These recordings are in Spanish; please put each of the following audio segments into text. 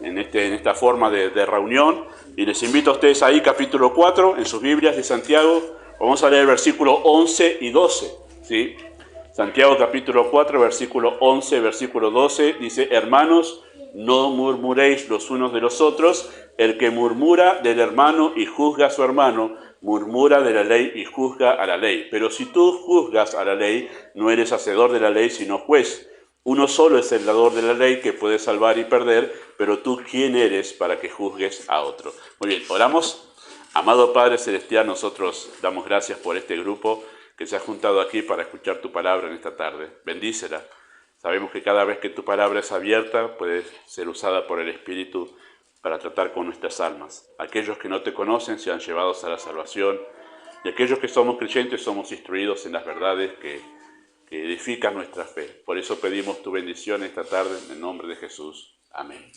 en esta forma de reunión. Y les invito a ustedes ahí, capítulo 4, en sus Biblias de Santiago. Vamos a leer versículos 11 y 12, ¿sí? Santiago capítulo 4, versículo 11, versículo 12, dice: hermanos, no murmuréis los unos de los otros. El que murmura del hermano y juzga a su hermano, murmura de la ley y juzga a la ley. Pero si tú juzgas a la ley, no eres hacedor de la ley, sino juez. Uno solo es el dador de la ley, que puede salvar y perder, pero tú, ¿quién eres para que juzgues a otro? Muy bien, oramos. Amado Padre Celestial, nosotros damos gracias por este grupo que se ha juntado aquí para escuchar tu palabra en esta tarde. Bendícela. Sabemos que cada vez que tu palabra es abierta, puede ser usada por el Espíritu para tratar con nuestras almas. Aquellos que no te conocen sean llevados a la salvación, y aquellos que somos creyentes somos instruidos en las verdades que edifican nuestra fe. Por eso pedimos tu bendición esta tarde en el nombre de Jesús. Amén.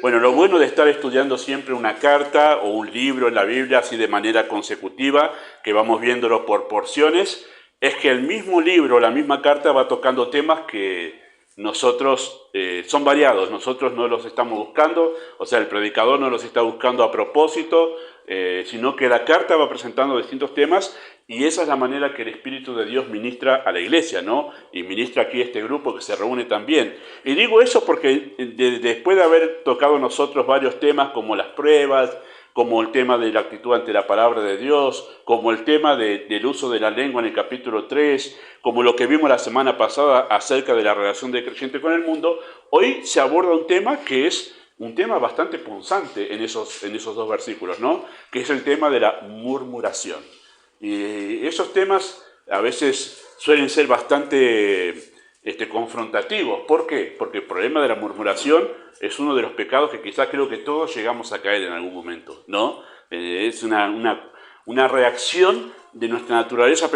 Bueno, lo bueno de estar estudiando siempre una carta o un libro en la Biblia así de manera consecutiva, que vamos viéndolo por porciones, es que el mismo libro, la misma carta va tocando temas que nosotros son variados. Nosotros no los estamos buscando, o sea, el predicador no los está buscando a propósito, sino que la carta va presentando distintos temas, y esa es la manera que el Espíritu de Dios ministra a la iglesia, ¿no? Y ministra aquí este grupo que se reúne también. Y digo eso porque después de haber tocado nosotros varios temas como las pruebas, como el tema de la actitud ante la palabra de Dios, como el tema del uso de la lengua en el capítulo 3, como lo que vimos la semana pasada acerca de la relación del creyente con el mundo, hoy se aborda un tema que es un tema bastante punzante en esos dos versículos, ¿no? Que es el tema de la murmuración. Y esos temas a veces suelen ser bastante confrontativos. ¿Por qué? Porque el problema de la murmuración es uno de los pecados que quizás creo que todos llegamos a caer en algún momento, ¿no? Es una reacción de nuestra naturaleza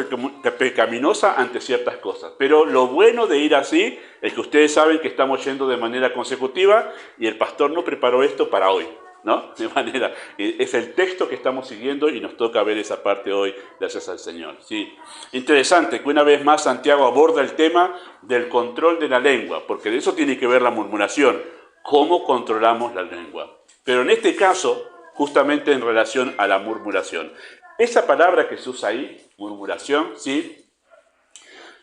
pecaminosa ante ciertas cosas. Pero lo bueno de ir así es que ustedes saben que estamos yendo de manera consecutiva y el pastor no preparó esto para hoy, ¿no? De manera, es el texto que estamos siguiendo y nos toca ver esa parte hoy, gracias al Señor. Sí. Interesante que una vez más Santiago aborda el tema del control de la lengua, porque de eso tiene que ver la murmuración, cómo controlamos la lengua. Pero en este caso, justamente en relación a la murmuración. Esa palabra que se usa ahí, murmuración, ¿sí?,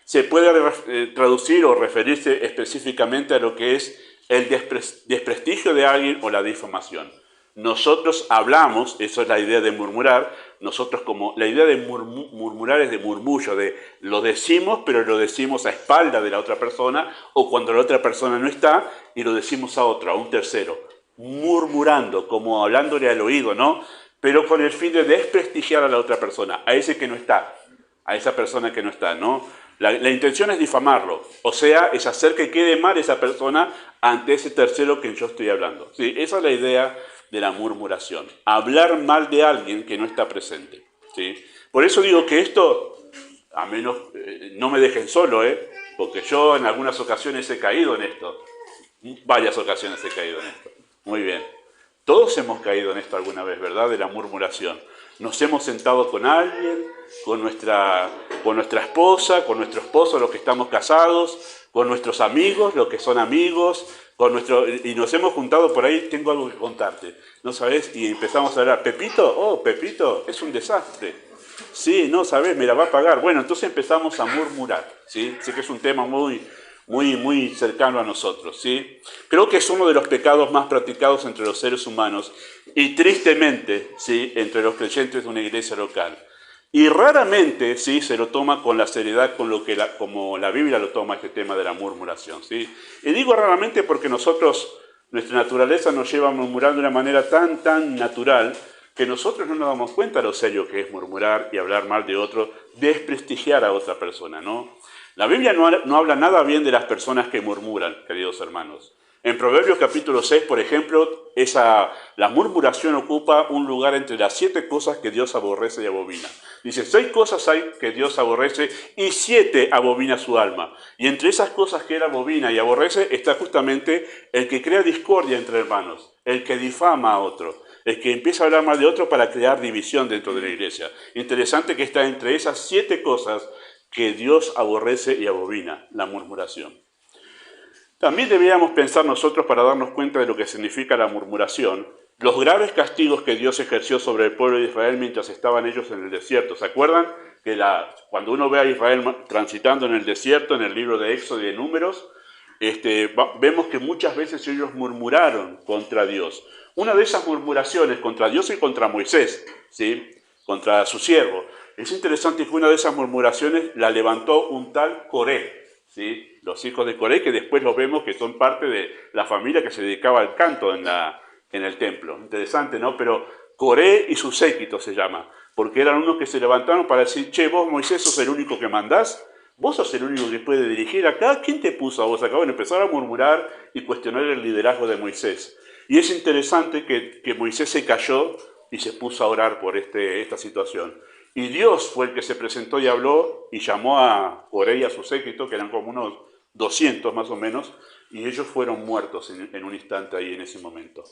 se puede traducir o referirse específicamente a lo que es el desprestigio de alguien o la difamación. Nosotros hablamos, eso es la idea de murmurar, nosotros como la idea de murmurar es de murmullo, de lo decimos, pero lo decimos a espalda de la otra persona, o cuando la otra persona no está y lo decimos a otro, a un tercero, murmurando, como hablándole al oído, ¿no? Pero con el fin de desprestigiar a la otra persona, a ese que no está, a esa persona que no está, ¿no? La intención es difamarlo, o sea, es hacer que quede mal esa persona ante ese tercero que yo estoy hablando. Sí, esa es la idea de la murmuración, hablar mal de alguien que no está presente. ¿Sí? Por eso digo que esto, a menos no me dejen solo, porque yo en algunas ocasiones he caído en esto, varias ocasiones he caído en esto. Muy bien, todos hemos caído en esto alguna vez, ¿verdad? De la murmuración. Nos hemos sentado con alguien, con nuestra esposa, con nuestro esposo, los que estamos casados, con nuestros amigos, los que son amigos, y nos hemos juntado por ahí. Tengo algo que contarte, ¿no sabes? Y empezamos a hablar, Pepito, Pepito, es un desastre. Sí, no sabes, me la va a pagar. Bueno, entonces empezamos a murmurar, ¿sí? Sé que es un tema muy cercano a nosotros, ¿sí? Creo que es uno de los pecados más practicados entre los seres humanos y tristemente, ¿sí?, entre los creyentes de una iglesia local. Y raramente, ¿sí?, se lo toma con la seriedad como la Biblia lo toma, este tema de la murmuración, ¿sí? Y digo raramente porque nuestra naturaleza nos lleva a murmurar de una manera tan natural que nosotros no nos damos cuenta de lo serio que es murmurar y hablar mal de otro, desprestigiar a otra persona, ¿no? La Biblia no habla nada bien de las personas que murmuran, queridos hermanos. En Proverbios capítulo 6, por ejemplo, la murmuración ocupa un lugar entre las 7 cosas que Dios aborrece y abomina. Dice, 6 cosas hay que Dios aborrece y 7 abomina su alma. Y entre esas cosas que Él abomina y aborrece está justamente el que crea discordia entre hermanos, el que difama a otro, el que empieza a hablar mal de otro para crear división dentro de la iglesia. Interesante que está entre esas 7 cosas que Dios aborrece y abomina, la murmuración. También deberíamos pensar nosotros, para darnos cuenta de lo que significa la murmuración, los graves castigos que Dios ejerció sobre el pueblo de Israel mientras estaban ellos en el desierto. ¿Se acuerdan que cuando uno ve a Israel transitando en el desierto, en el libro de Éxodo y de Números, vemos que muchas veces ellos murmuraron contra Dios? Una de esas murmuraciones contra Dios y contra Moisés, ¿sí?, contra su siervo. Es interesante que una de esas murmuraciones la levantó un tal Coré, ¿sí?, los hijos de Coré, que después los vemos que son parte de la familia que se dedicaba al canto en el templo. Interesante, ¿no? Pero Coré y su séquito se llama, porque eran unos que se levantaron para decir: che, vos, Moisés, sos el único que mandás, vos sos el único que puede dirigir acá, ¿quién te puso a vos acá? Bueno, empezaron a murmurar y cuestionar el liderazgo de Moisés. Y es interesante que Moisés se calló y se puso a orar por esta situación. Y Dios fue el que se presentó y habló y llamó a Coré y a su séquito, que eran como unos 200 más o menos, y ellos fueron muertos en un instante ahí en ese momento.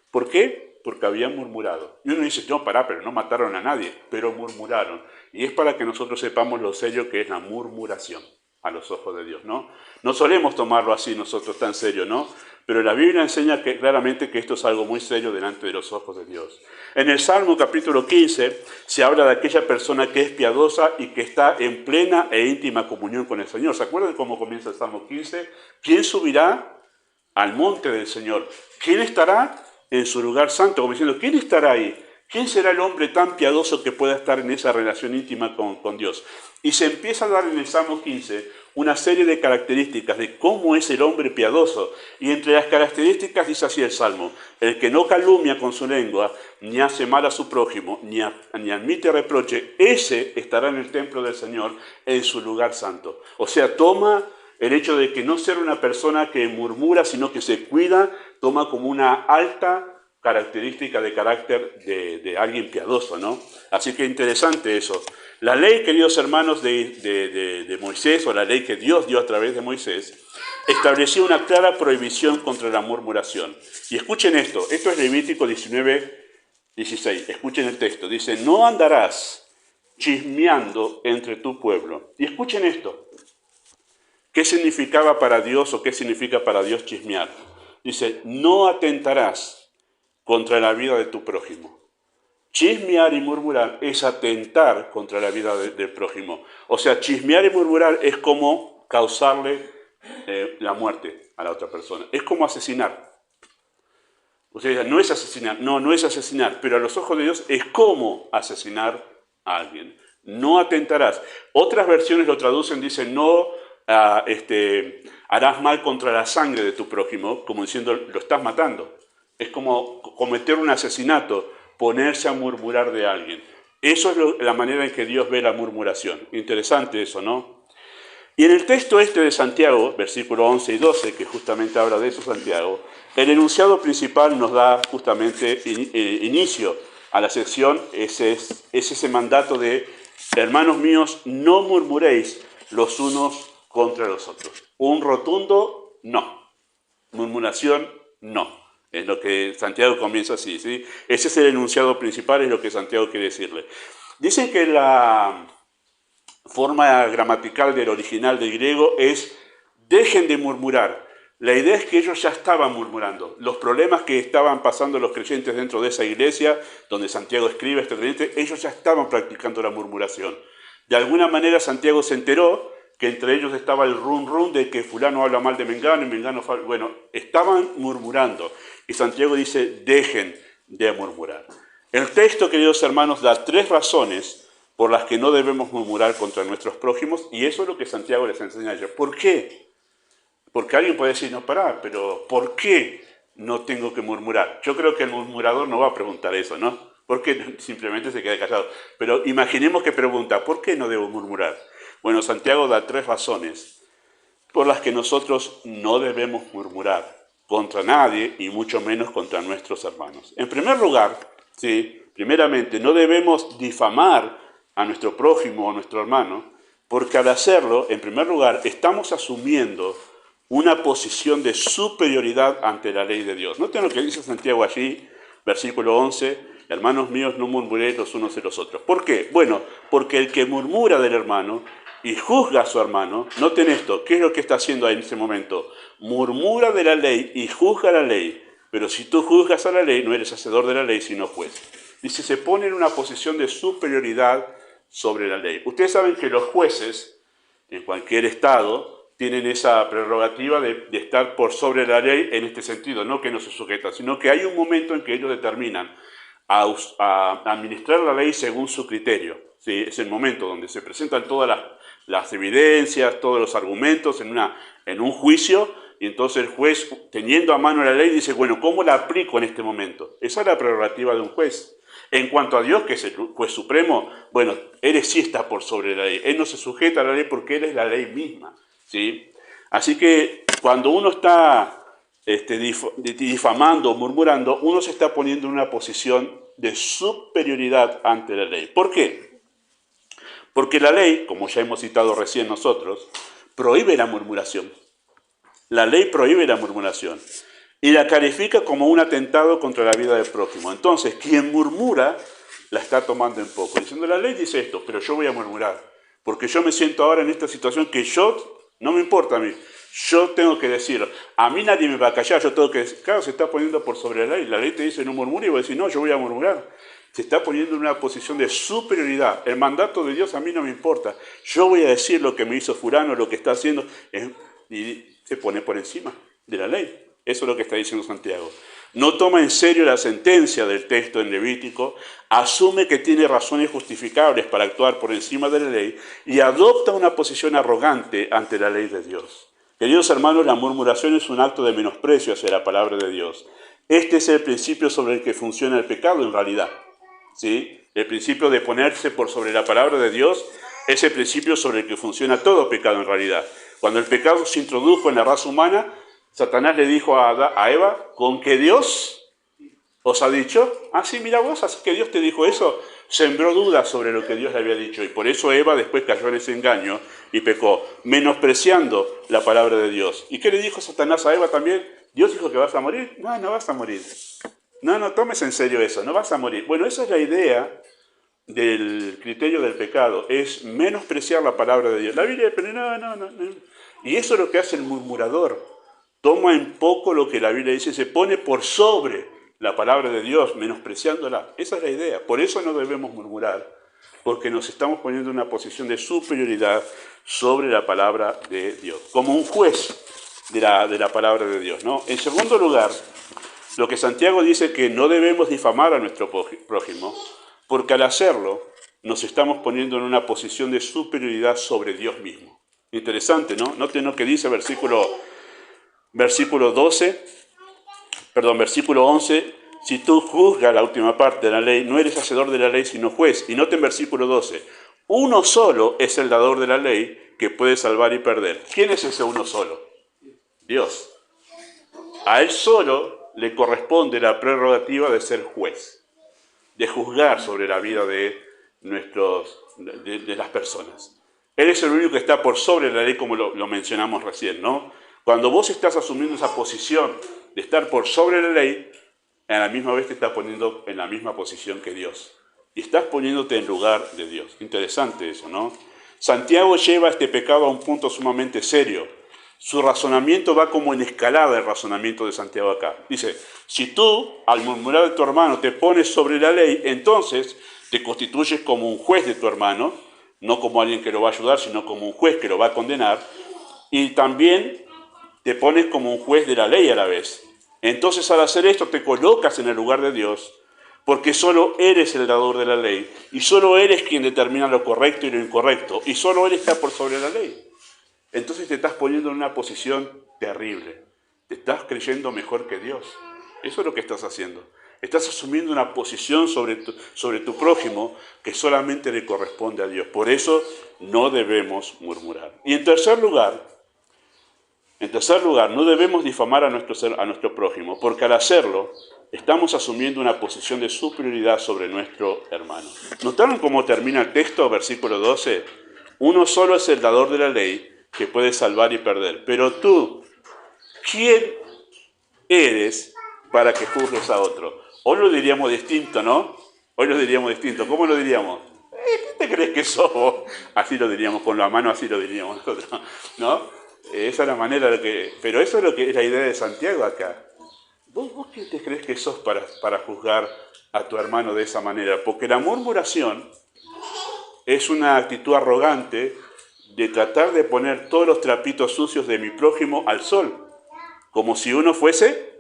¿Por qué? Porque habían murmurado. Y uno dice: no, pará, pero no mataron a nadie, pero murmuraron. Y es para que nosotros sepamos lo serio que es la murmuración a los ojos de Dios, ¿no? No solemos tomarlo así nosotros tan serio, ¿no? Pero la Biblia enseña claramente que esto es algo muy serio delante de los ojos de Dios. En el Salmo capítulo 15 se habla de aquella persona que es piadosa y que está en plena e íntima comunión con el Señor. ¿Se acuerdan cómo comienza el Salmo 15? ¿Quién subirá al monte del Señor? ¿Quién estará en su lugar santo? Como diciendo, ¿quién estará ahí? ¿Quién será el hombre tan piadoso que pueda estar en esa relación íntima con Dios? Y se empieza a dar en el Salmo 15 una serie de características de cómo es el hombre piadoso. Y entre las características dice así el Salmo: el que no calumnia con su lengua, ni hace mal a su prójimo, ni admite reproche, ese estará en el templo del Señor, en su lugar santo. O sea, toma el hecho de que no ser una persona que murmura, sino que se cuida, toma como una alta característica de carácter de alguien piadoso, ¿no? Así que interesante eso. La ley, queridos hermanos, de Moisés, o la ley que Dios dio a través de Moisés, establecía una clara prohibición contra la murmuración. Y escuchen esto es Levítico 19:16. Escuchen el texto. Dice: no andarás chismeando entre tu pueblo. Y escuchen esto. ¿Qué significaba para Dios, o qué significa para Dios chismear? Dice: no atentarás contra la vida de tu prójimo. Chismear y murmurar es atentar contra la vida del prójimo. O sea, chismear y murmurar es como causarle la muerte a la otra persona. Es como asesinar. Ustedes dirán: no es asesinar. No, no es asesinar, pero a los ojos de Dios es como asesinar a alguien. No atentarás. Otras versiones lo traducen, dicen: no harás mal contra la sangre de tu prójimo, como diciendo, lo estás matando. Es como cometer un asesinato, ponerse a murmurar de alguien. Eso es la manera en que Dios ve la murmuración. Interesante eso, ¿no? Y en el texto de Santiago, versículos 11 y 12, que justamente habla de eso Santiago, el enunciado principal nos da justamente inicio a la sección. Es ese mandato de: hermanos míos, no murmuréis los unos contra los otros. Un rotundo no. Murmuración, no. Es lo que Santiago comienza así, ¿sí? Ese es el enunciado principal, es lo que Santiago quiere decirle. Dicen que la forma gramatical del original del griego es: dejen de murmurar. La idea es que ellos ya estaban murmurando. Los problemas que estaban pasando los creyentes dentro de esa iglesia, donde Santiago escribe a este creyente, ellos ya estaban practicando la murmuración. De alguna manera Santiago se enteró que entre ellos estaba el rum de que fulano habla mal de Mengano y Mengano... Bueno, estaban murmurando. Y Santiago dice: dejen de murmurar. El texto, queridos hermanos, da 3 razones por las que no debemos murmurar contra nuestros prójimos, y eso es lo que Santiago les enseña a ellos. ¿Por qué? Porque alguien puede decir: no, pará, pero ¿por qué no tengo que murmurar? Yo creo que el murmurador no va a preguntar eso, ¿no? Porque simplemente se queda callado. Pero imaginemos que pregunta: ¿por qué no debo murmurar? Bueno, Santiago da 3 razones por las que nosotros no debemos murmurar contra nadie, y mucho menos contra nuestros hermanos. En primer lugar, primeramente, no debemos difamar a nuestro prójimo o a nuestro hermano, porque al hacerlo, en primer lugar, estamos asumiendo una posición de superioridad ante la ley de Dios. Noten lo que dice Santiago allí, versículo 11: hermanos míos, no murmuréis los unos de los otros. ¿Por qué? Bueno, porque el que murmura del hermano y juzga a su hermano, noten esto, ¿qué es lo que está haciendo ahí en ese momento? Murmura de la ley y juzga la ley, pero si tú juzgas a la ley, no eres hacedor de la ley, sino juez. Dice, se pone en una posición de superioridad sobre la ley. Ustedes saben que los jueces, en cualquier estado, tienen esa prerrogativa de estar por sobre la ley en este sentido, no que no se sujetan, sino que hay un momento en que ellos determinan a administrar la ley según su criterio. ¿Sí? Es el momento donde se presentan todas las evidencias, todos los argumentos en un juicio, y entonces el juez, teniendo a mano la ley, dice, bueno, ¿cómo la aplico en este momento? Esa es la prerrogativa de un juez. En cuanto a Dios, que es el juez supremo, bueno, Él sí está por sobre la ley. Él no se sujeta a la ley porque Él es la ley misma. ¿Sí? Así que cuando uno está difamando, murmurando, uno se está poniendo en una posición de superioridad ante la ley. ¿Por qué? Porque la ley, como ya hemos citado recién nosotros, prohíbe la murmuración. La ley prohíbe la murmuración y la califica como un atentado contra la vida del prójimo. Entonces, quien murmura la está tomando en poco, diciendo, la ley dice esto, pero yo voy a murmurar, porque yo me siento ahora en esta situación que no me importa a mí, yo tengo que decir, a mí nadie me va a callar, yo tengo que decir, claro, se está poniendo por sobre la ley te dice no murmure, y voy a decir, no, yo voy a murmurar. Se está poniendo en una posición de superioridad. El mandato de Dios a mí no me importa. Yo voy a decir lo que me hizo fulano, lo que está haciendo, y se pone por encima de la ley. Eso es lo que está diciendo Santiago. No toma en serio la sentencia del texto en Levítico, asume que tiene razones justificables para actuar por encima de la ley y adopta una posición arrogante ante la ley de Dios. Queridos hermanos, la murmuración es un acto de menosprecio hacia la palabra de Dios. Este es el principio sobre el que funciona el pecado en realidad. ¿Sí? El principio de ponerse por sobre la palabra de Dios es el principio sobre el que funciona todo pecado en realidad. Cuando el pecado se introdujo en la raza humana, Satanás le dijo a Eva, ¿con que Dios os ha dicho? Ah, sí, mira vos, así que Dios te dijo eso. Sembró dudas sobre lo que Dios le había dicho y por eso Eva después cayó en ese engaño y pecó, menospreciando la palabra de Dios. ¿Y qué le dijo Satanás a Eva también? ¿Dios dijo que vas a morir? No, no vas a morir. No tomes en serio eso, no vas a morir. Bueno, esa es la idea del criterio del pecado, es menospreciar la palabra de Dios. La Biblia dice, no. Y eso es lo que hace el murmurador. Toma en poco lo que la Biblia dice, se pone por sobre la palabra de Dios, menospreciándola. Esa es la idea. Por eso no debemos murmurar, porque nos estamos poniendo en una posición de superioridad sobre la palabra de Dios, como un juez de la palabra de Dios, ¿no? En segundo lugar, lo que Santiago dice que no debemos difamar a nuestro prójimo, porque al hacerlo nos estamos poniendo en una posición de superioridad sobre Dios mismo. Interesante, ¿no? Noten lo que dice versículo 11, si tú juzgas la última parte de la ley, no eres hacedor de la ley, sino juez. Y noten versículo 12, uno solo es el dador de la ley que puede salvar y perder. ¿Quién es ese uno solo? Dios. A Él solo le corresponde la prerrogativa de ser juez, de juzgar sobre la vida de las personas. Él es el único que está por sobre la ley, como lo mencionamos recién, ¿no? Cuando vos estás asumiendo esa posición de estar por sobre la ley, a la misma vez te estás poniendo en la misma posición que Dios. Y estás poniéndote en lugar de Dios. Interesante eso, ¿no? Santiago lleva este pecado a un punto sumamente serio. Su razonamiento va como en escalada el razonamiento de Santiago acá. Dice, si tú, al murmurar de tu hermano, te pones sobre la ley, entonces te constituyes como un juez de tu hermano, no como alguien que lo va a ayudar, sino como un juez que lo va a condenar, y también te pones como un juez de la ley a la vez. Entonces, al hacer esto, te colocas en el lugar de Dios, porque solo eres el dador de la ley, y solo Él es quien determina lo correcto y lo incorrecto, y solo Él está por sobre la ley. Entonces te estás poniendo en una posición terrible. Te estás creyendo mejor que Dios. Eso es lo que estás haciendo. Estás asumiendo una posición sobre tu prójimo que solamente le corresponde a Dios. Por eso no debemos murmurar. Y en tercer lugar, no debemos difamar a nuestro prójimo, porque al hacerlo estamos asumiendo una posición de superioridad sobre nuestro hermano. ¿Notaron cómo termina el texto, versículo 12? Uno solo es el dador de la ley, que puede salvar y perder. Pero tú, ¿quién eres para que juzgues a otro? Hoy lo diríamos distinto, ¿no? Hoy lo diríamos distinto. ¿Cómo lo diríamos? te crees que sos vos? Así lo diríamos, con la mano así lo diríamos nosotros, ¿no? Esa es la manera de que... Pero eso es lo que es la idea de Santiago acá. ¿Vos qué te crees que sos para juzgar a tu hermano de esa manera? Porque la murmuración es una actitud arrogante de tratar de poner todos los trapitos sucios de mi prójimo al sol, como si uno fuese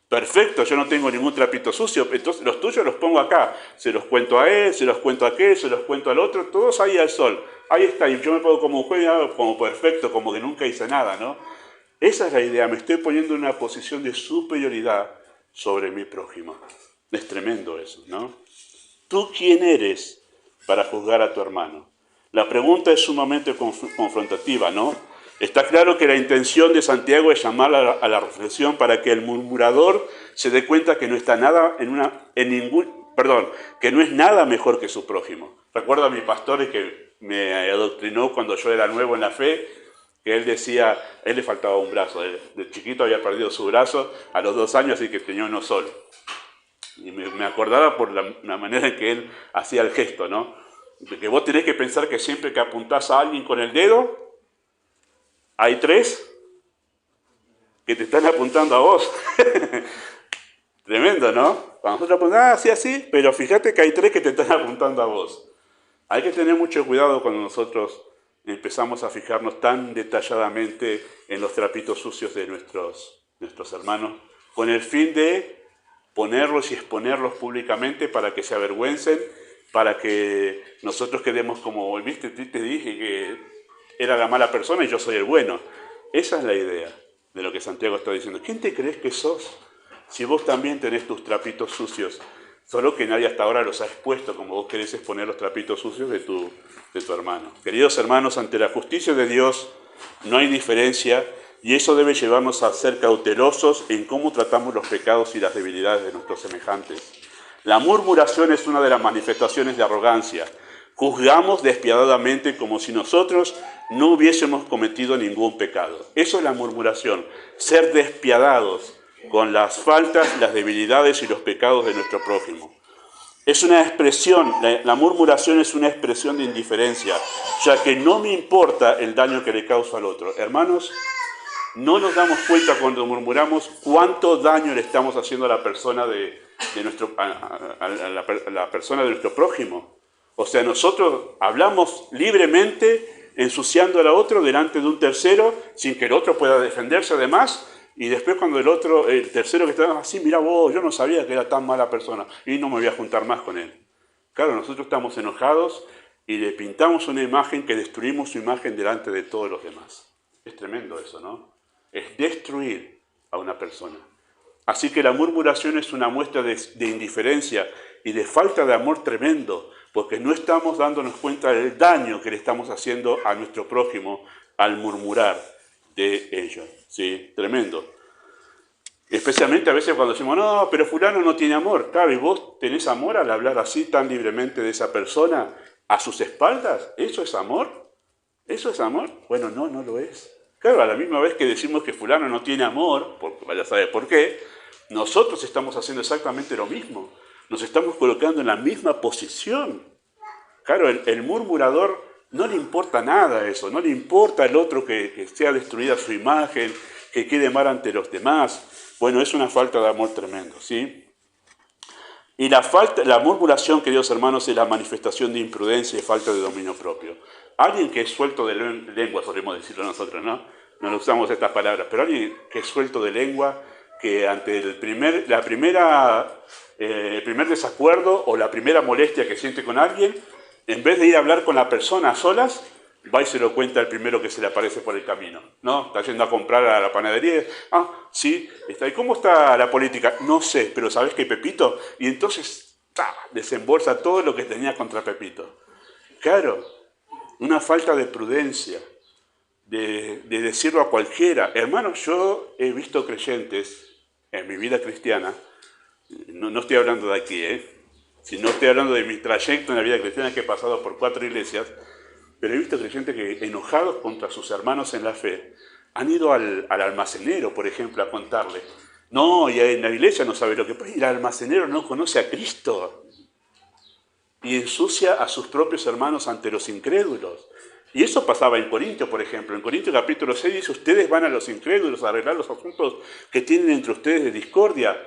perfecto, yo no tengo ningún trapito sucio, entonces los tuyos los pongo acá, se los cuento a él, se los cuento a aquel, se los cuento al otro, todos ahí al sol, ahí está, y yo me pongo como un juez, como perfecto, como que nunca hice nada, ¿no? Esa es la idea, me estoy poniendo en una posición de superioridad sobre mi prójimo. Es tremendo eso, ¿no? ¿Tú quién eres para juzgar a tu hermano? La pregunta es sumamente confrontativa, ¿no? Está claro que la intención de Santiago es llamar a la reflexión para que el murmurador se dé cuenta que no está nada que no es nada mejor que su prójimo. Recuerdo a mi pastor que me adoctrinó cuando yo era nuevo en la fe, que él decía, a él le faltaba un brazo, de chiquito había perdido su brazo a los 2 años, así que tenía uno solo. Y me acordaba por la manera en que él hacía el gesto, ¿no? De que vos tenés que pensar que siempre que apuntás a alguien con el dedo, hay 3 que te están apuntando a vos. Tremendo, ¿no? Cuando nosotros apuntamos, sí, así, pero fíjate que hay 3 que te están apuntando a vos. Hay que tener mucho cuidado cuando nosotros empezamos a fijarnos tan detalladamente en los trapitos sucios de nuestros hermanos, con el fin de ponerlos y exponerlos públicamente para que se avergüencen, para que nosotros quedemos como, viste, te dije que era la mala persona y yo soy el bueno. Esa es la idea de lo que Santiago está diciendo. ¿Quién te crees que sos si vos también tenés tus trapitos sucios? Solo que nadie hasta ahora los ha expuesto como vos querés exponer los trapitos sucios de tu hermano. Queridos hermanos, ante la justicia de Dios no hay diferencia y eso debe llevarnos a ser cautelosos en cómo tratamos los pecados y las debilidades de nuestros semejantes. La murmuración es una de las manifestaciones de arrogancia. Juzgamos despiadadamente como si nosotros no hubiésemos cometido ningún pecado. Eso es la murmuración, ser despiadados con las faltas, las debilidades y los pecados de nuestro prójimo. Es una expresión, la murmuración es una expresión de indiferencia, ya que no me importa el daño que le causo al otro. Hermanos, no nos damos cuenta cuando murmuramos cuánto daño le estamos haciendo a la persona la persona de nuestro prójimo. O sea, nosotros hablamos libremente, ensuciando al otro delante de un tercero, sin que el otro pueda defenderse además, y después cuando el tercero que está así, mirá vos, yo no sabía que era tan mala persona, y no me voy a juntar más con él. Claro, nosotros estamos enojados y le pintamos una imagen que destruimos su imagen delante de todos los demás. Es tremendo eso, ¿no? Es destruir a una persona. Así que la murmuración es una muestra de indiferencia y de falta de amor tremendo, porque no estamos dándonos cuenta del daño que le estamos haciendo a nuestro prójimo al murmurar de ellos. ¿Sí? Tremendo. Especialmente a veces cuando decimos, no, pero fulano no tiene amor. Claro, ¿y vos tenés amor al hablar así tan libremente de esa persona a sus espaldas? ¿Eso es amor? ¿Eso es amor? Bueno, no lo es. Claro, a la misma vez que decimos que fulano no tiene amor, porque vaya a saber por qué, nosotros estamos haciendo exactamente lo mismo. Nos estamos colocando en la misma posición. Claro, el murmurador no le importa nada eso, no le importa al otro que sea destruida su imagen, que quede mal ante los demás. Bueno, es una falta de amor tremendo, ¿sí? Y la murmuración, queridos hermanos, es la manifestación de imprudencia y falta de dominio propio. Alguien que es suelto de lengua, podríamos decirlo nosotros, ¿no? No usamos estas palabras, pero alguien que es suelto de lengua, que ante el primer desacuerdo o la primera molestia que siente con alguien, en vez de ir a hablar con la persona a solas, va y se lo cuenta el primero que se le aparece por el camino, ¿no? Está yendo a comprar a la panadería. Sí, ¿y cómo está la política? No sé, pero ¿sabés qué, Pepito? Y entonces desembolsa todo lo que tenía contra Pepito. Claro, una falta de prudencia, de decirlo a cualquiera. Hermanos, yo he visto creyentes en mi vida cristiana, no estoy hablando de aquí, sino estoy hablando de mi trayecto en la vida cristiana, que he pasado por 4 iglesias, pero he visto creyentes que, enojados contra sus hermanos en la fe, han ido al almacenero, por ejemplo, a contarle. No, y en la iglesia no sabe lo que pasa, y el almacenero no conoce a Cristo. y ensucia a sus propios hermanos ante los incrédulos. Y eso pasaba en Corintios, por ejemplo. En Corintios capítulo 6 dice, ustedes van a los incrédulos a arreglar los asuntos que tienen entre ustedes de discordia.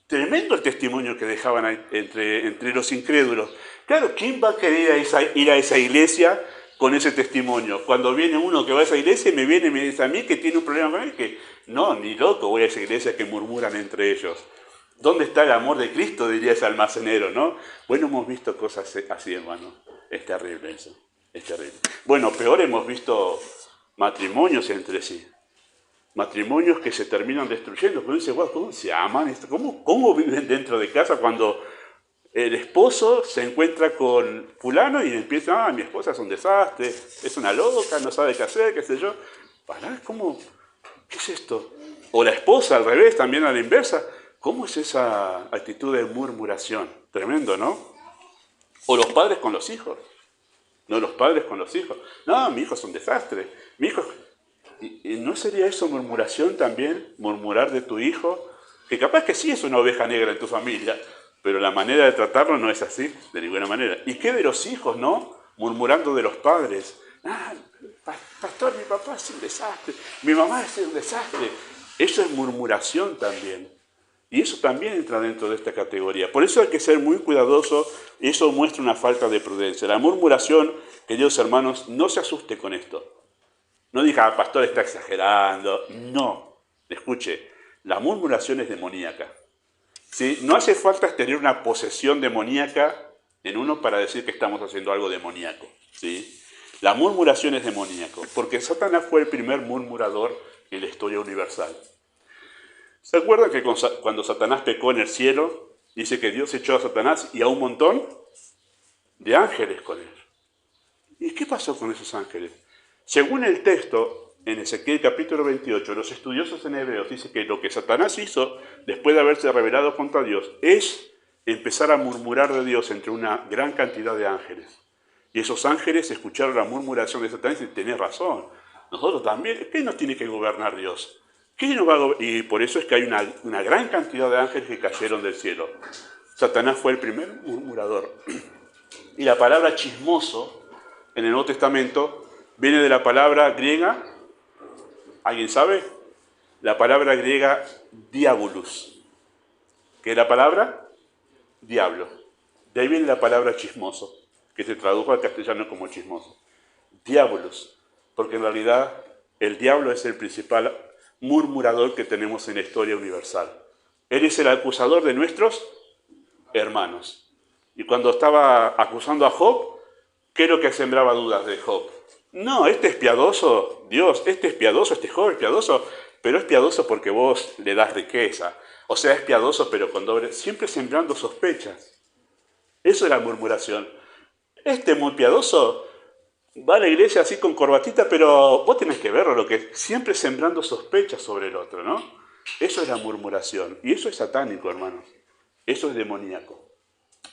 Tremendo el testimonio que dejaban ahí entre los incrédulos. Claro, ¿quién va a querer ir a esa iglesia con ese testimonio? Cuando viene uno que va a esa iglesia y me viene y me dice a mí que tiene un problema con él, que no, ni loco voy a esa iglesia que murmuran entre ellos. ¿Dónde está el amor de Cristo? Diría ese almacenero, ¿no? Bueno, hemos visto cosas así, hermano. Es terrible eso, es terrible. Bueno, peor hemos visto matrimonios entre sí. Matrimonios que se terminan destruyendo. Pero dice, wow, ¿cómo se aman? ¿Cómo viven dentro de casa cuando el esposo se encuentra con fulano y empieza, mi esposa es un desastre, es una loca, no sabe qué hacer, qué sé yo? ¿Cómo? ¿Qué es esto? O la esposa al revés, también a la inversa. ¿Cómo es esa actitud de murmuración? Tremendo, ¿no? O los padres con los hijos. No, los padres con los hijos. No, mi hijo es un desastre. Mi hijo... ¿Y no sería eso murmuración también? Murmurar de tu hijo, que capaz que sí es una oveja negra en tu familia, pero la manera de tratarlo no es así, de ninguna manera. ¿Y qué de los hijos, no? Murmurando de los padres. Pastor, mi papá es un desastre, mi mamá es un desastre. Eso es murmuración también. Y eso también entra dentro de esta categoría. Por eso hay que ser muy cuidadoso, y eso muestra una falta de prudencia. La murmuración, queridos hermanos, no se asuste con esto. No diga, pastor está exagerando. No, escuche, la murmuración es demoníaca. ¿Sí? No hace falta tener una posesión demoníaca en uno para decir que estamos haciendo algo demoníaco. ¿Sí? La murmuración es demoníaco, porque Satanás fue el primer murmurador en la historia universal. ¿Se acuerdan que cuando Satanás pecó en el cielo, dice que Dios echó a Satanás y a un montón de ángeles con él? ¿Y qué pasó con esos ángeles? Según el texto, en Ezequiel capítulo 28, los estudiosos en Hebreos dicen que lo que Satanás hizo, después de haberse rebelado contra Dios, es empezar a murmurar de Dios entre una gran cantidad de ángeles. Y esos ángeles escucharon la murmuración de Satanás y tenés razón. Nosotros también, ¿qué nos tiene que gobernar Dios? Y por eso es que hay una gran cantidad de ángeles que cayeron del cielo. Satanás fue el primer murmurador. Y la palabra chismoso en el Nuevo Testamento viene de la palabra griega, ¿alguien sabe? La palabra griega diabolus. ¿Qué es la palabra? Diablo. De ahí viene la palabra chismoso, que se tradujo al castellano como chismoso. Diabolus, porque en realidad el diablo es el principal murmurador que tenemos en la historia universal. Él es el acusador de nuestros hermanos. Y cuando estaba acusando a Job, ¿qué es lo que sembraba dudas de Job? No, este es piadoso, Dios, este es piadoso, este Job es piadoso, pero es piadoso porque vos le das riqueza. O sea, es piadoso pero con doble, siempre sembrando sospechas. Eso es la murmuración. Este muy piadoso va a la iglesia así con corbatita, pero vos tenés que verlo, lo que siempre sembrando sospechas sobre el otro, ¿no? Eso es la murmuración. Y eso es satánico, hermanos. Eso es demoníaco.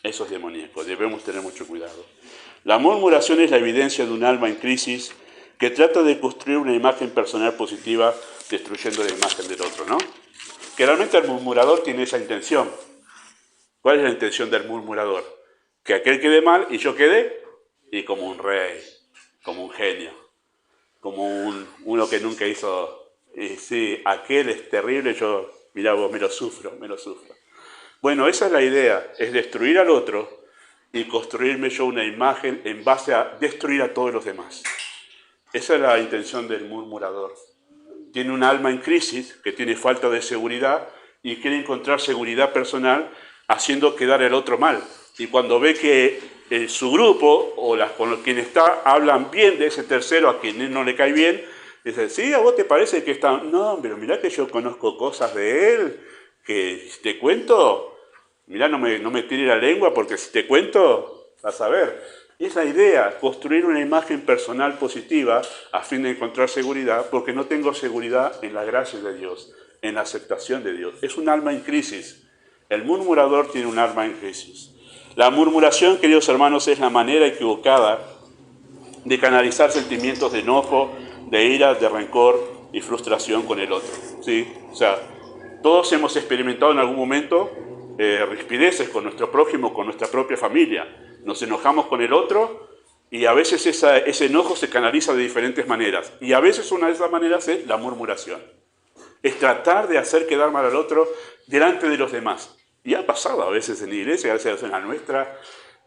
Eso es demoníaco. Debemos tener mucho cuidado. La murmuración es la evidencia de un alma en crisis que trata de construir una imagen personal positiva destruyendo la imagen del otro, ¿no? Que realmente el murmurador tiene esa intención. ¿Cuál es la intención del murmurador? Que aquel quede mal y yo quede y como un rey, como un genio, como uno que nunca hizo, y sí, aquel es terrible, yo, mirá vos, me lo sufro. Bueno, esa es la idea, es destruir al otro y construirme yo una imagen en base a destruir a todos los demás. Esa es la intención del murmurador. Tiene un alma en crisis, que tiene falta de seguridad y quiere encontrar seguridad personal haciendo quedar al otro mal. Y cuando ve que su grupo o con quien está hablan bien de ese tercero a quien no le cae bien, dice, sí, ¿a vos te parece que está? No, pero mirá que yo conozco cosas de él, que si te cuento, mirá, no me tire la lengua porque si te cuento, vas a ver. Y es la idea, construir una imagen personal positiva a fin de encontrar seguridad, porque no tengo seguridad en la gracia de Dios, en la aceptación de Dios. Es un alma en crisis. El murmurador tiene un alma en crisis. La murmuración, queridos hermanos, es la manera equivocada de canalizar sentimientos de enojo, de ira, de rencor y frustración con el otro. ¿Sí? O sea, todos hemos experimentado en algún momento rispideces con nuestro prójimo, con nuestra propia familia. Nos enojamos con el otro y a veces ese enojo se canaliza de diferentes maneras. Y a veces una de esas maneras es la murmuración. Es tratar de hacer quedar mal al otro delante de los demás. Y ha pasado a veces en la iglesia, a veces en la nuestra.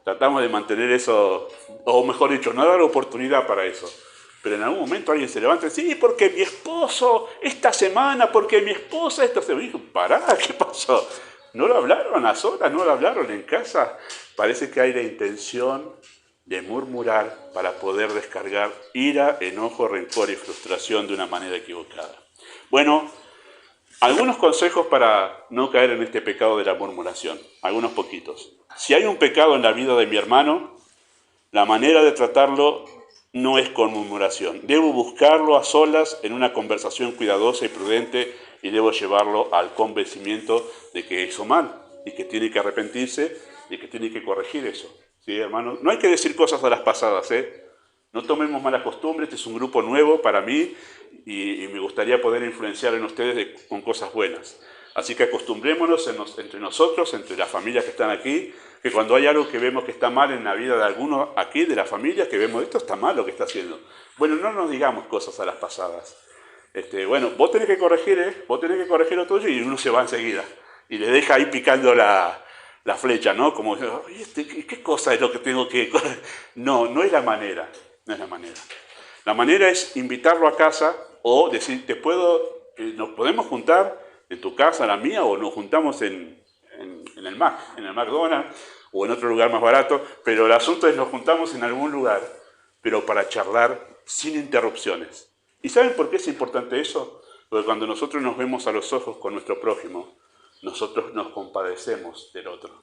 Tratamos de mantener eso, o mejor dicho, no dar oportunidad para eso. Pero en algún momento alguien se levanta y dice, sí, porque mi esposo esta semana, porque mi esposa esta semana. Y dijo, pará, ¿qué pasó? ¿No lo hablaron a solas? ¿No lo hablaron en casa? Parece que hay la intención de murmurar para poder descargar ira, enojo, rencor y frustración de una manera equivocada. Bueno, algunos consejos para no caer en este pecado de la murmuración, algunos poquitos. Si hay un pecado en la vida de mi hermano, la manera de tratarlo no es con murmuración. Debo buscarlo a solas en una conversación cuidadosa y prudente y debo llevarlo al convencimiento de que hizo mal y que tiene que arrepentirse y que tiene que corregir eso. ¿Sí, hermano? No hay que decir cosas a las pasadas, ¿eh? No tomemos malas costumbres, este es un grupo nuevo para mí y me gustaría poder influenciar en ustedes con cosas buenas. Así que acostumbrémonos entre nosotros, entre las familias que están aquí, que cuando hay algo que vemos que está mal en la vida de alguno aquí, de la familia, que vemos esto está mal lo que está haciendo. Bueno, no nos digamos cosas a las pasadas. Bueno, vos tenés que corregir, vos tenés que corregir lo tuyo y uno se va enseguida. Y le deja ahí picando la flecha, ¿no? Como, ¿qué cosa es lo que tengo que...? No, no es la manera, no es la manera. La manera es invitarlo a casa o decir, nos podemos juntar en tu casa, la mía, o nos juntamos en el McDonald's o en otro lugar más barato, pero el asunto es nos juntamos en algún lugar, pero para charlar sin interrupciones. ¿Y saben por qué es importante eso? Porque cuando nosotros nos vemos a los ojos con nuestro prójimo, nosotros nos compadecemos del otro,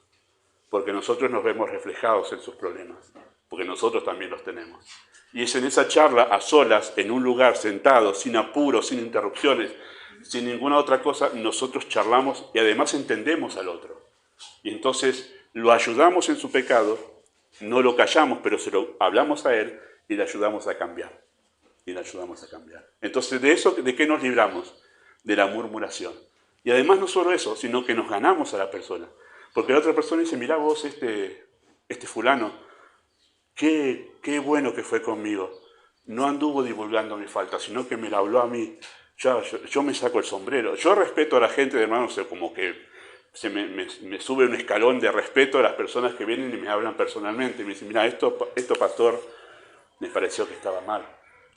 porque nosotros nos vemos reflejados en sus problemas, porque nosotros también los tenemos. Y es en esa charla, a solas, en un lugar, sentados, sin apuros, sin interrupciones, sin ninguna otra cosa, nosotros charlamos y además entendemos al otro. Y entonces lo ayudamos en su pecado, no lo callamos, pero se lo hablamos a él y le ayudamos a cambiar. Y le ayudamos a cambiar. Entonces, ¿de qué nos libramos? De la murmuración. Y además no solo eso, sino que nos ganamos a la persona. Porque la otra persona dice, mirá vos, este fulano, qué bueno que fue conmigo. No anduvo divulgando mi falta, sino que me la habló a mí. Yo me saco el sombrero. Yo respeto a la gente, de hermano, como que me sube un escalón de respeto a las personas que vienen y me hablan personalmente. Me dicen, mira, esto pastor, me pareció que estaba mal.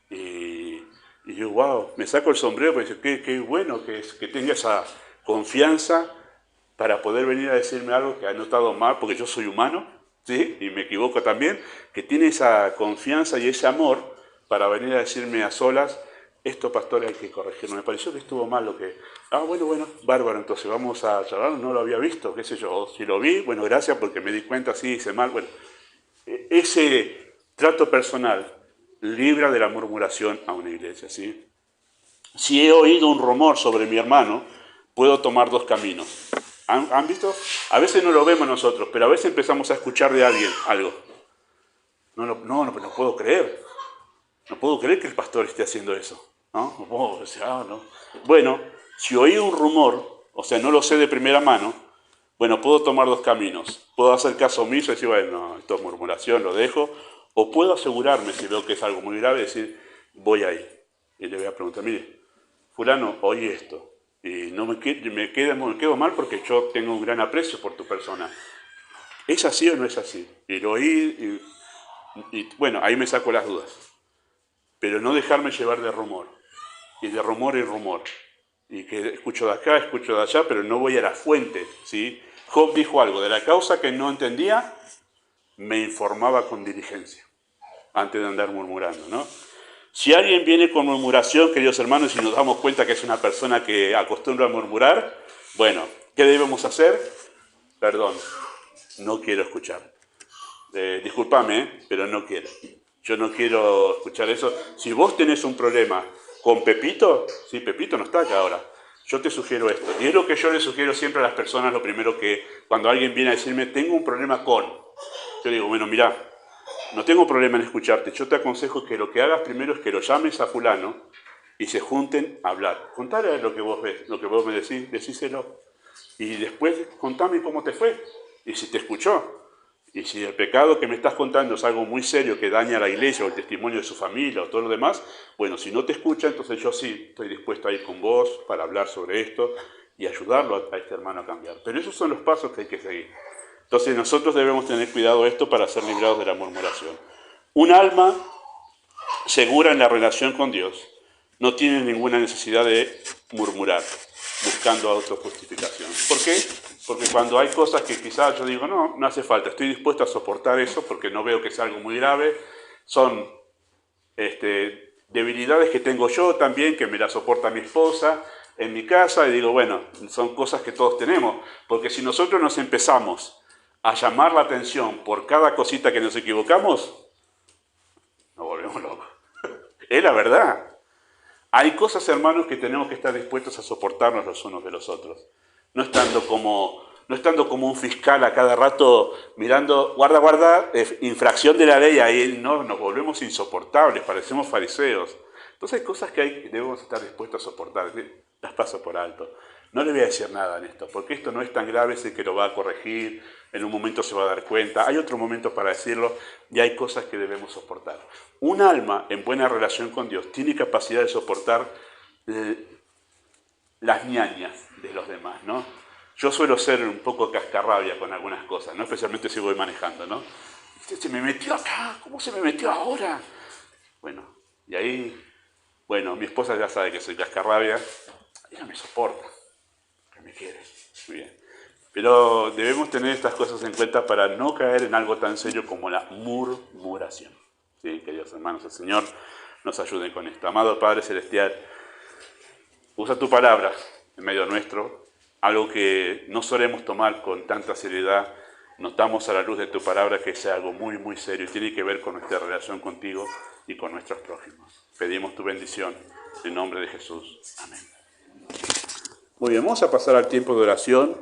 Y yo, wow, me saco el sombrero porque digo, qué bueno que tenga esa confianza para poder venir a decirme algo que ha notado mal, porque yo soy humano, ¿sí? Y me equivoco también, que tiene esa confianza y ese amor para venir a decirme a solas, esto, pastor, hay que corregirlo. Me pareció que estuvo mal lo que... bueno, bárbaro, entonces vamos a charlar, no lo había visto, qué sé yo. Si lo vi, bueno, gracias porque me di cuenta, sí, hice mal. Bueno, ese trato personal libra de la murmuración a una iglesia, ¿sí? Si he oído un rumor sobre mi hermano, puedo tomar dos caminos. ¿Han visto? A veces no lo vemos nosotros, pero a veces empezamos a escuchar de alguien algo. No puedo creer. No puedo creer que el pastor esté haciendo eso. No puedo decir, no. Bueno, si oí un rumor, o sea, no lo sé de primera mano, bueno, puedo tomar dos caminos. Puedo hacer caso omiso y decir, bueno, esto es murmuración, lo dejo. O puedo asegurarme, si veo que es algo muy grave, decir, voy ahí. Y le voy a preguntar, mire, fulano, oí esto. Y no me quedo mal porque yo tengo un gran aprecio por tu persona. ¿Es así o no es así? Y lo oí y bueno, ahí me saco las dudas. Pero no dejarme llevar de rumor. Y de rumor en rumor. Y que escucho de acá, escucho de allá, pero no voy a la fuente, ¿sí? Job dijo algo, de la causa que no entendía, me informaba con diligencia, antes de andar murmurando, ¿no? Si alguien viene con murmuración, queridos hermanos, y nos damos cuenta que es una persona que acostumbra a murmurar, bueno, ¿qué debemos hacer? Perdón, no quiero escuchar. Discúlpame, pero no quiero. Yo no quiero escuchar eso. Si vos tenés un problema con Pepito, sí, Pepito no está acá ahora, yo te sugiero esto. Y es lo que yo le sugiero siempre a las personas, lo primero que, cuando alguien viene a decirme, tengo un problema con, yo digo, bueno, mirá, no tengo problema en escucharte, yo te aconsejo que lo que hagas primero es que lo llames a fulano y se junten a hablar. Contale lo que vos ves, lo que vos me decís, decíselo. Y después contame cómo te fue y si te escuchó. Y si el pecado que me estás contando es algo muy serio que daña a la iglesia o el testimonio de su familia o todo lo demás, bueno, si no te escucha, entonces yo sí estoy dispuesto a ir con vos para hablar sobre esto y ayudarlo a este hermano a cambiar. Pero esos son los pasos que hay que seguir. Entonces nosotros debemos tener cuidado de esto para ser librados de la murmuración. Un alma segura en la relación con Dios no tiene ninguna necesidad de murmurar, buscando autojustificación. ¿Por qué? Porque cuando hay cosas que quizás yo digo, no hace falta, estoy dispuesto a soportar eso porque no veo que sea algo muy grave, son debilidades que tengo yo también, que me las soporta mi esposa en mi casa, y digo, bueno, son cosas que todos tenemos, porque si nosotros nos empezamos a llamar la atención por cada cosita que nos equivocamos, nos volvemos locos. Es la verdad. Hay cosas, hermanos, que tenemos que estar dispuestos a soportarnos los unos de los otros. No estando como un fiscal a cada rato mirando, guarda, infracción de la ley, ahí no, nos volvemos insoportables, parecemos fariseos. Entonces hay cosas que debemos estar dispuestos a soportar, las paso por alto. No le voy a decir nada en esto, porque esto no es tan grave, sé que lo va a corregir, en un momento se va a dar cuenta, hay otro momento para decirlo y hay cosas que debemos soportar. Un alma en buena relación con Dios tiene capacidad de soportar las ñañas de los demás, ¿no? Yo suelo ser un poco cascarrabia con algunas cosas, ¿no? Especialmente si voy manejando, ¿no? Se me metió acá, ¿cómo se me metió ahora? Bueno, y ahí, bueno, mi esposa ya sabe que soy cascarrabia, ella me soporta, que me quiere, muy bien. Pero debemos tener estas cosas en cuenta para no caer en algo tan serio como la murmuración. Sí, queridos hermanos, el Señor nos ayude con esto. Amado Padre Celestial, usa tu palabra en medio nuestro, algo que no solemos tomar con tanta seriedad. Notamos a la luz de tu palabra que es algo muy, muy serio y tiene que ver con nuestra relación contigo y con nuestros prójimos. Pedimos tu bendición en nombre de Jesús. Amén. Muy bien, vamos a pasar al tiempo de oración.